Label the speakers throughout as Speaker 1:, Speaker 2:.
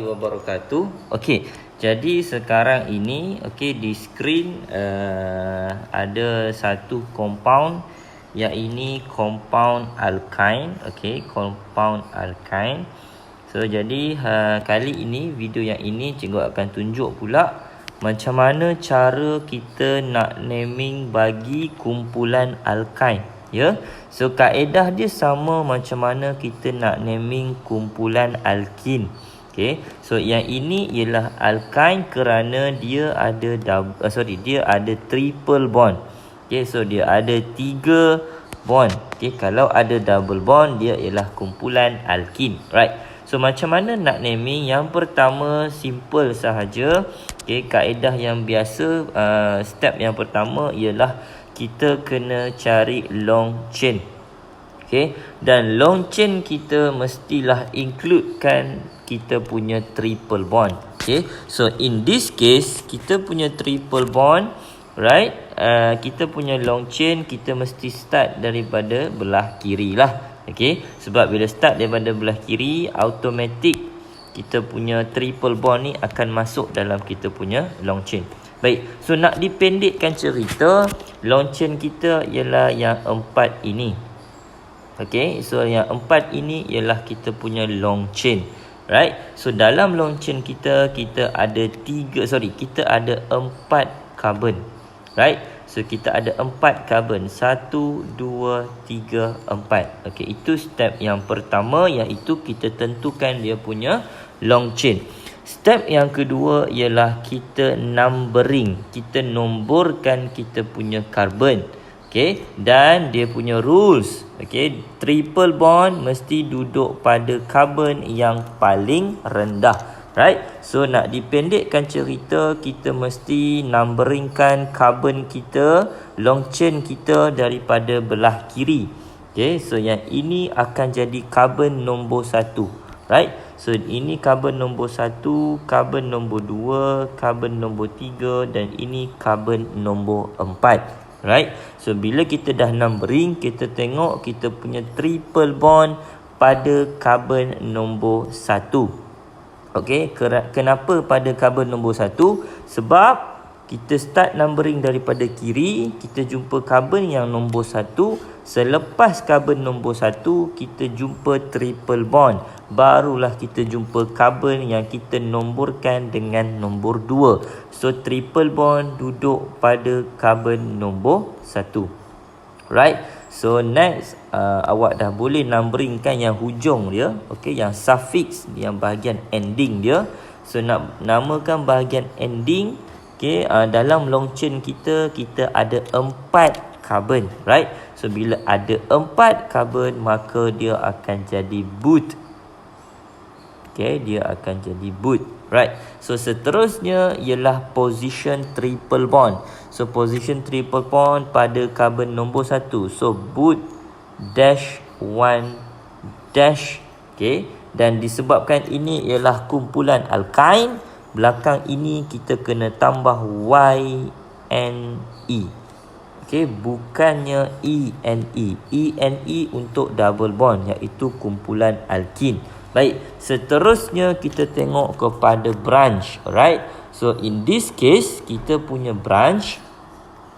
Speaker 1: Wabarakatuh. Okey, jadi sekarang ini di skrin ada satu compound yang ini compound alkyne. Compound alkyne. So jadi kali ini video yang ini cikgu akan tunjuk pula macam mana cara kita nak naming bagi kumpulan alkyne. So kaedah dia sama macam mana kita nak naming kumpulan alkin. So yang ini ialah alkyne kerana dia ada dia ada triple bond. So dia ada 3 bond. Kalau ada double bond dia ialah kumpulan alkin. Right. So macam mana nak naming? Yang pertama simple sahaja. Kaedah yang biasa, step yang pertama ialah kita kena cari long chain. Dan long chain kita mestilah includekan kita punya triple bond. So in this case kita punya triple bond, right? Kita punya long chain kita mesti start daripada belah kiri lah. Sebab bila start daripada belah kiri, automatic kita punya triple bond ni akan masuk dalam kita punya long chain. Baik, so nak dipendekkan cerita, long chain kita ialah yang 4 ini. So yang 4 ini ialah kita punya long chain. Right? So dalam long chain kita ada 4 carbon. Right? So kita ada 4 carbon. 1, 2, 3, 4. Itu step yang pertama, iaitu kita tentukan dia punya long chain. Step yang kedua ialah kita numbering. Kita nomborkan kita punya carbon. Dan dia punya rules. Triple bond mesti duduk pada carbon yang paling rendah. Right? So nak dipendekkan cerita, kita mesti numberingkan carbon kita, long chain kita daripada belah kiri. So yang ini akan jadi carbon nombor 1. Right? So ini carbon nombor 1, carbon nombor 2, carbon nombor 3 dan ini carbon nombor 4. Right? So bila kita dah numbering, kita tengok kita punya triple bond pada carbon nombor 1. Kenapa pada carbon nombor 1? Sebab kita start numbering daripada kiri, kita jumpa carbon yang nombor 1. Selepas carbon nombor 1, kita jumpa triple bond. Barulah kita jumpa carbon yang kita nomborkan dengan nombor 2. So triple bond duduk pada carbon nombor 1. Right? So next, awak dah boleh numberingkan yang hujung dia. Yang suffix, yang bahagian ending dia. So nak namakan bahagian ending. Dalam long chain kita ada 4 carbon. Right? So bila ada 4 carbon, maka dia akan jadi boot. Dia akan jadi boot. Right? So seterusnya ialah position triple bond. So position triple bond pada carbon nombor 1. So boot dash 1 dash. Dan disebabkan ini ialah kumpulan alkyne, belakang ini kita kena tambah YNE. Bukannya ENE. ENE untuk double bond, iaitu kumpulan alkin. Baik, seterusnya kita tengok kepada branch. Alright. So in this case kita punya branch,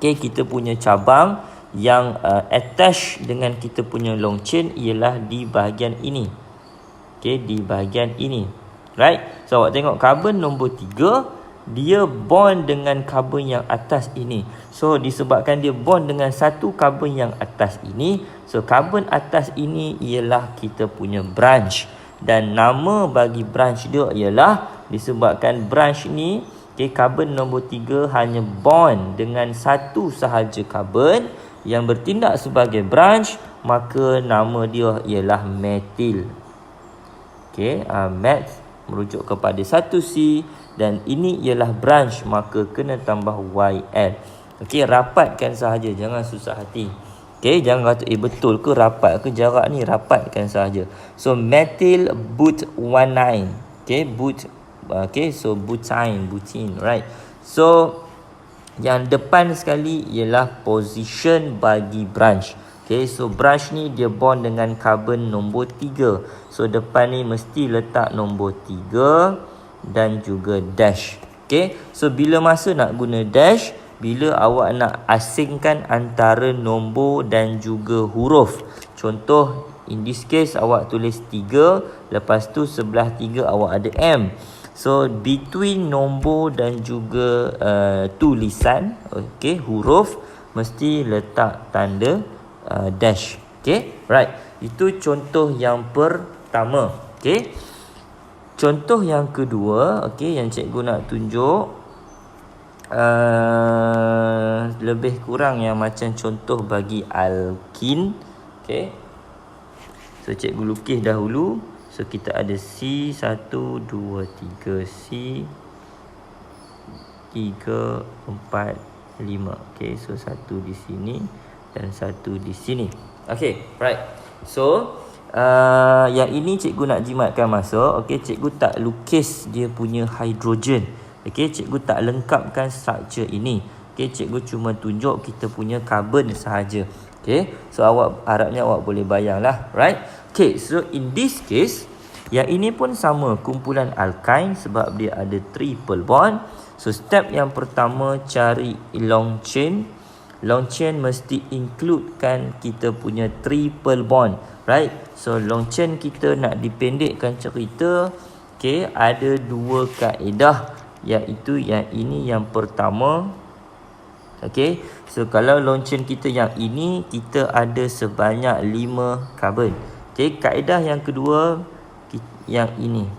Speaker 1: kita punya cabang yang attach dengan kita punya long chain ialah di bahagian ini. Di bahagian ini. Right? So awak tengok carbon nombor 3, dia bond dengan carbon yang atas ini. So disebabkan dia bond dengan satu carbon yang atas ini, so carbon atas ini ialah kita punya branch. Dan nama bagi branch dia ialah, disebabkan branch ni carbon nombor 3 hanya bond dengan satu sahaja carbon yang bertindak sebagai branch, maka nama dia ialah methyl. Meth merujuk kepada 1C dan ini ialah branch, maka kena tambah YL. Rapatkan sahaja, jangan susah hati. Jangan kata betul ke rapat ke, jarak ni rapatkan sahaja. So methyl but-19. So butene, right? So yang depan sekali ialah position bagi branch. Okay, so brush ni dia bond dengan carbon nombor 3. So depan ni mesti letak nombor 3 dan juga dash. Okay, so bila masa nak guna dash, bila awak nak asingkan antara nombor dan juga huruf. Contoh, in this case awak tulis 3, lepas tu sebelah 3 awak ada M. So between nombor dan juga tulisan, okay, huruf, mesti letak tanda dash. Okay, right. Itu contoh yang pertama. Okay, contoh yang kedua, okay, yang cikgu nak tunjuk lebih kurang yang macam contoh bagi alkin. Okay, so cikgu lukis dahulu. So kita ada C 1 2 3, C 3 4 5. Okay, so satu di sini dan satu di sini. Okay, right. So yang ini cikgu nak jimatkan masa. Okay, cikgu tak lukis dia punya hidrogen. Okay, cikgu tak lengkapkan struktur ini. Okay, cikgu cuma tunjuk kita punya carbon sahaja. Okay, so harapnya awak boleh bayang lah, right? Okay, so in this case, yang ini pun sama, kumpulan alkyne sebab dia ada triple bond. So step yang pertama, cari long chain. Long chain mesti includekan kita punya triple bond, right? So long chain kita nak dipendekkan cerita, okay, ada dua kaedah, iaitu yang ini yang pertama. Okay, so kalau long chain kita yang ini, kita ada sebanyak 5 carbon. Okay, kaedah yang kedua yang ini.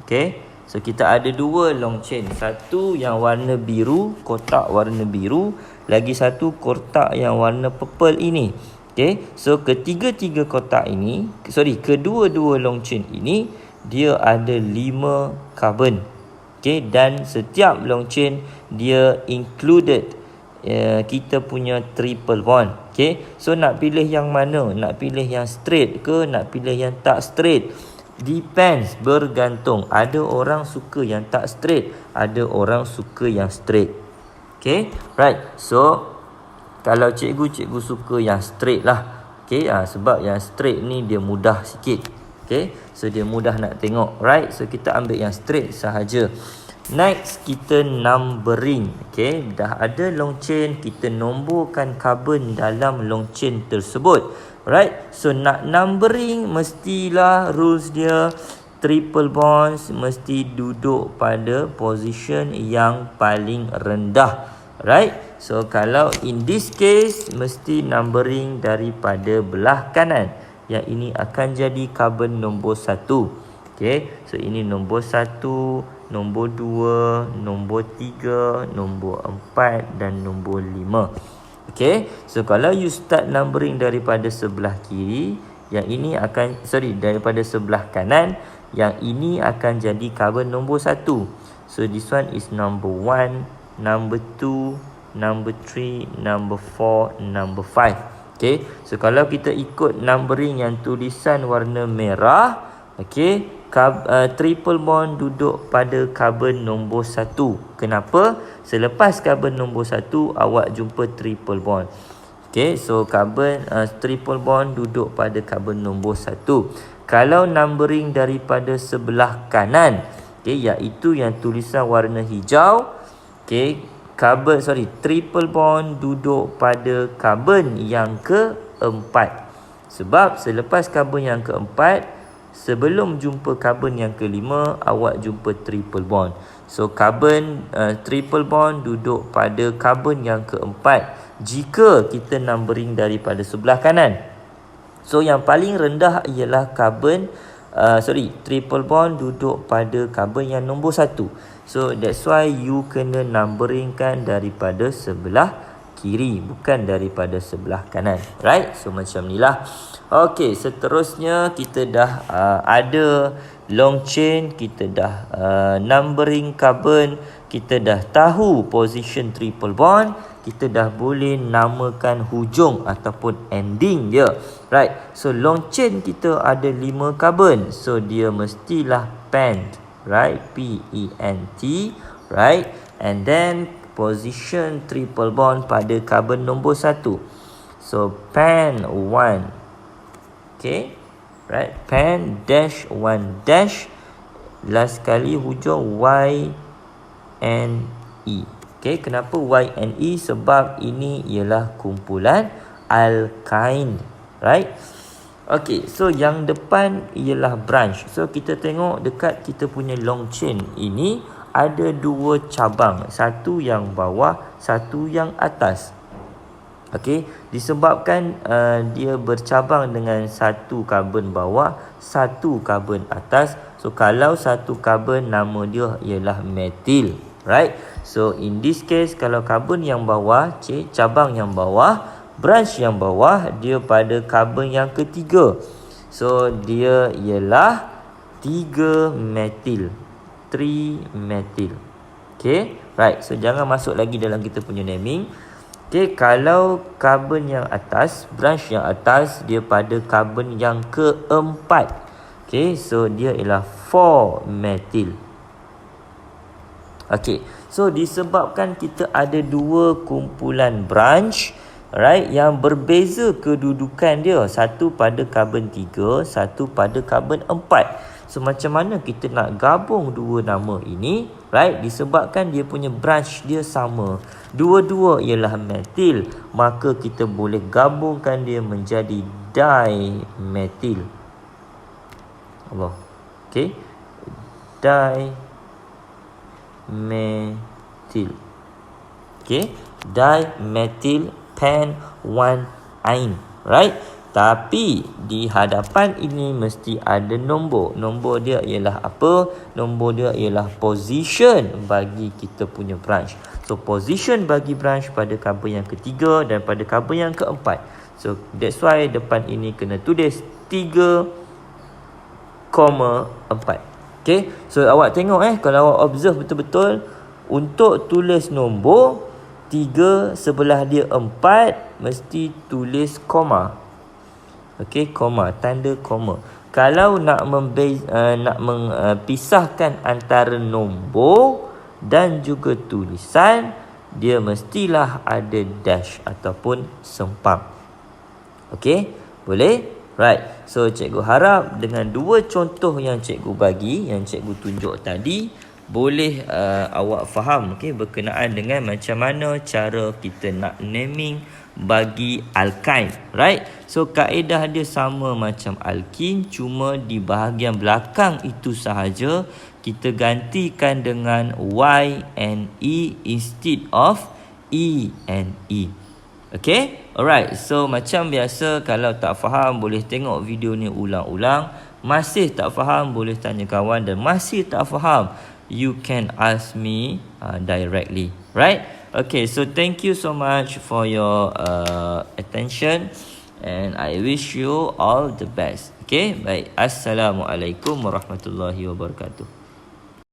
Speaker 1: Okay, so kita ada dua long chain, satu yang warna biru, kotak warna biru, lagi satu kotak yang warna purple ini. Okay, so kedua-dua long chain ini dia ada 5 carbon. Okay, dan setiap long chain dia included kita punya triple bond. Okay, so nak pilih yang mana? Nak pilih yang straight ke nak pilih yang tak straight? Depends, bergantung. Ada orang suka yang tak straight, ada orang suka yang straight. Okay, right. So kalau cikgu suka yang straight lah. Okay, sebab yang straight ni dia mudah sikit. Okay, so dia mudah nak tengok, right? So kita ambil yang straight sahaja. Next, kita numbering. Okay, dah ada long chain, kita nomborkan carbon dalam long chain tersebut, right? So nak numbering, mestilah rules dia triple bonds mesti duduk pada position yang paling rendah, right? So kalau in this case, mesti numbering daripada belah kanan. Yang ini akan jadi carbon nombor 1. Okay, so ini nombor 1, nombor 2, nombor 3, nombor 4 dan nombor 5. Okay, so kalau you start numbering daripada sebelah kiri, yang ini akan, daripada sebelah kanan, yang ini akan jadi carbon nombor 1. So this one is number 1, number 2, number 3, number 4, number 5. Okay, so kalau kita ikut numbering yang tulisan warna merah, okay, triple bond duduk pada carbon nombor 1. Kenapa? Selepas carbon nombor 1, awak jumpa triple bond. Okay, so triple bond duduk pada carbon nombor 1. Kalau numbering daripada sebelah kanan, okay, iaitu yang tulisan warna hijau, okay, triple bond duduk pada carbon yang keempat. Sebab selepas carbon yang keempat, sebelum jumpa carbon yang kelima, awak jumpa triple bond. So triple bond duduk pada carbon yang keempat jika kita numbering daripada sebelah kanan. So yang paling rendah ialah triple bond duduk pada carbon yang nombor 1. So that's why you kena numberingkan daripada sebelah kiri, bukan daripada sebelah kanan, right? So macam ni lah. Okay, seterusnya kita dah ada long chain, kita dah numbering carbon, kita dah tahu position triple bond, kita dah boleh namakan hujung ataupun ending dia, right? So long chain kita ada 5 carbon, so dia mestilah pent, right? P-E-N-T, right? And then position triple bond pada carbon nombor 1. So pen 1. Okay, right, pen dash 1 dash, last kali hujung Y and E. Okay, kenapa Y and E? Sebab ini ialah kumpulan alkyne, right? Okay, so yang depan ialah branch. So kita tengok dekat kita punya long chain ini ada dua cabang, satu yang bawah, satu yang atas. Okay, disebabkan dia bercabang dengan satu karbon bawah, satu karbon atas. So kalau satu karbon, nama dia ialah metil, right? So in this case, kalau karbon yang bawah, cabang yang bawah, branch yang bawah, dia pada karbon yang ketiga. So dia ialah 3 metil. 3 metil. Okay, right. So jangan masuk lagi dalam kita punya naming. Okay, kalau karbon yang atas, branch yang atas, dia pada karbon yang keempat. Okay, so dia ialah 4 metil. Okay, so disebabkan kita ada dua kumpulan branch, right, yang berbeza kedudukan dia, satu pada karbon 3, satu pada karbon 4. So macam mana kita nak gabung dua nama ini, right? Disebabkan dia punya branch dia sama, dua-dua ialah metil, maka kita boleh gabungkan dia menjadi dimetil. Allah. Okay, dimetil. Okay, dimetil pen 1 ain, right? Tapi di hadapan ini mesti ada nombor. Nombor dia ialah apa? Nombor dia ialah position bagi kita punya branch. So position bagi branch pada karbon yang ketiga dan pada karbon yang keempat. So that's why depan ini kena tulis 3,4. Okay, so awak tengok kalau awak observe betul-betul, untuk tulis nombor 3 sebelah dia 4 mesti tulis koma. Okey, koma, tanda koma. Kalau nak pisahkan antara nombor dan juga tulisan, dia mestilah ada dash ataupun sempang. Okey, boleh? Right. So cikgu harap dengan dua contoh yang cikgu bagi, yang cikgu tunjuk tadi, boleh awak faham, okey, berkenaan dengan macam mana cara kita nak naming bagi alkyne, right? So kaedah dia sama macam alkene, cuma di bahagian belakang itu sahaja kita gantikan dengan Y and E instead of E and E. Okay, alright. So macam biasa, kalau tak faham boleh tengok video ni ulang-ulang. Masih tak faham boleh tanya kawan, dan masih tak faham you can ask me directly, right? Okay, so thank you so much for your attention, and I wish you all the best. Okay, baik. Assalamualaikum warahmatullahi wabarakatuh.